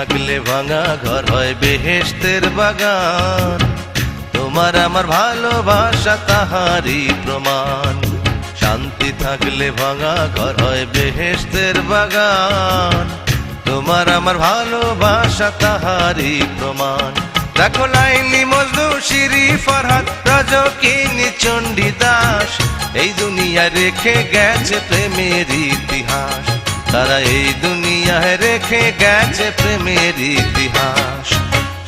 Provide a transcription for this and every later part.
থাকলে ভাঙা ঘর হয় বেহেশতের বাগান। তোমার আমার ভালোবাসা তাহারই প্রমাণ। শান্তি থাকলে ভাঙা ঘর হয় বেহেশতের বাগান। তোমার আমার ভালোবাসা তাহারই প্রমাণ। দেখো লাইলি মজনু শিরি ফরহাদ রজকিনী চণ্ডীদাস, এই দুনিয়া রেখে গেছে প্রেমের ইতিহাস। তারা এই দুনিয়ায় রেখে গেছে প্রেমের ইতিহাস।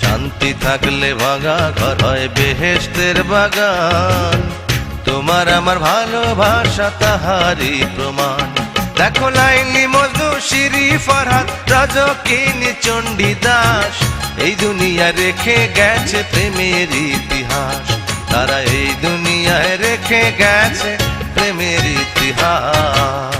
শান্তি থাকলে ভাঙা ঘর হয় বেহেশতের বাগান। তোমার আমার ভালোবাসা তাহারই প্রমাণ। দেখো লাইলি মজনু শিরি ফরহাদ রজকিনী চণ্ডীদাস, এই দুনিয়া রেখে গেছে প্রেমের ইতিহাস। তারা এই দুনিয়ায় রেখে গেছে প্রেমের ইতিহাস।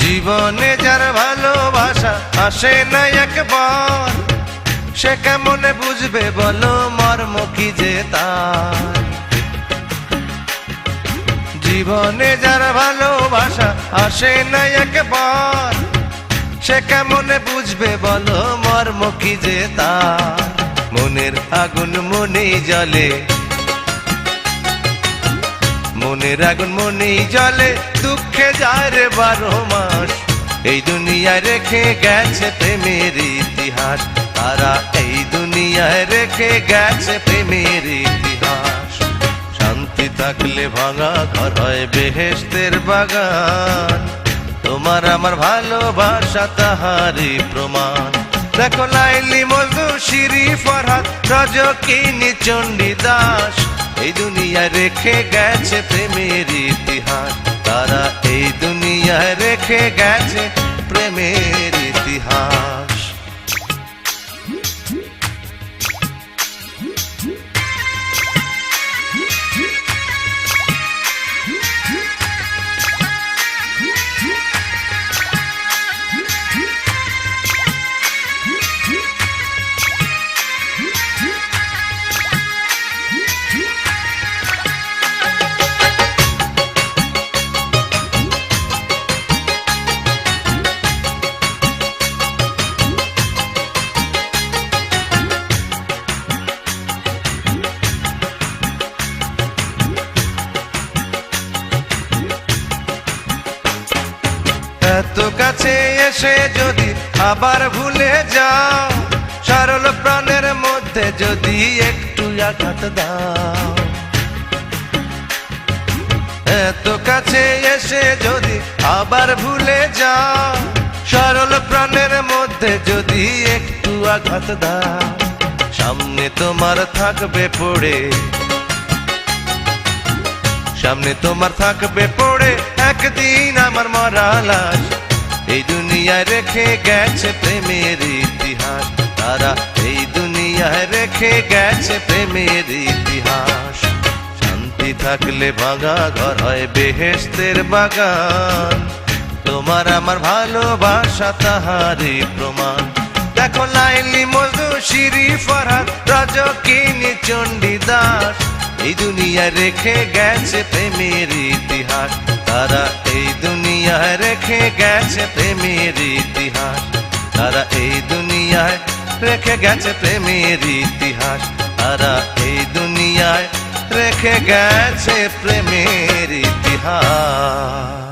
জীবনে যার ভালোবাসা আসে না একবার, সে কেমনে বুঝবে বলো মর্ম কি যে তার। জীবনে যার ভালোবাসা আসে না একবার, সে কেমনে বুঝবে বলো মর্ম কি যে তার। মনের আগুন মনেই জ্বলে, মনের আগুন মনেই জ্বলে, দুঃখে যায় রে 12 মাস। এই দুনিয়ায় রেখে গেছে প্রেমের ইতিহাস। তারা এই দুনিয়ায় রেখে গেছে প্রেমের ইতিহাস। শান্তি থাকলে ভাঙা ঘর হয় বেহেশতের বাগান। তোমার আমার ভালোবাসা তাহারই প্রমাণ। দেখো লাইলি মজনু শিরি ফরহাদ রজকিনী চণ্ডীদাস, এই দুনিয়ায় রেখে গেছে প্রেমের ইতিহাস। তারা এই দুনিয়ায় রেখে গেছে প্রেমের ইতিহাস। এত কাছে এসে যদি আবার ভুলে যাও, সরল প্রাণের মধ্যে যদি একটু আঘাত দাও। এত কাছে এসে যদি আবার ভুলে যাও, সরল প্রাণের মধ্যে যদি একটু আঘাত দাও। সামনে তোমার থাকবে পড়ে, সামনে তোমার থাকবে পড়ে একদিন আমার মরা লাশ। এই দুনিয়ায় রেখে গেছে প্রেমের ইতিহাস। তারা এই দুনিয়ায় রেখে গেছে প্রেমের ইতিহাস। শান্তি থাকলে ভাঙা ঘর হয় বেহেশতের বাগান। তোমার আমার ভালোবাসা তাহারই প্রমাণ। দেখো লাইলি মজনু শিরি ফরহাদ রজকিনী চণ্ডীদাস, এই দুনিয়ায় রেখে গেছে প্রেমের ইতিহাস। তারা এই দুনিয়ায় রেখে গেছে প্রেমের ইতিহাস। তারা এই দুনিয়ায় রেখে গেছে প্রেমের ইতিহাস। তারা এই দুনিয়ায় রেখে গেছে প্রেমের ইতিহাস।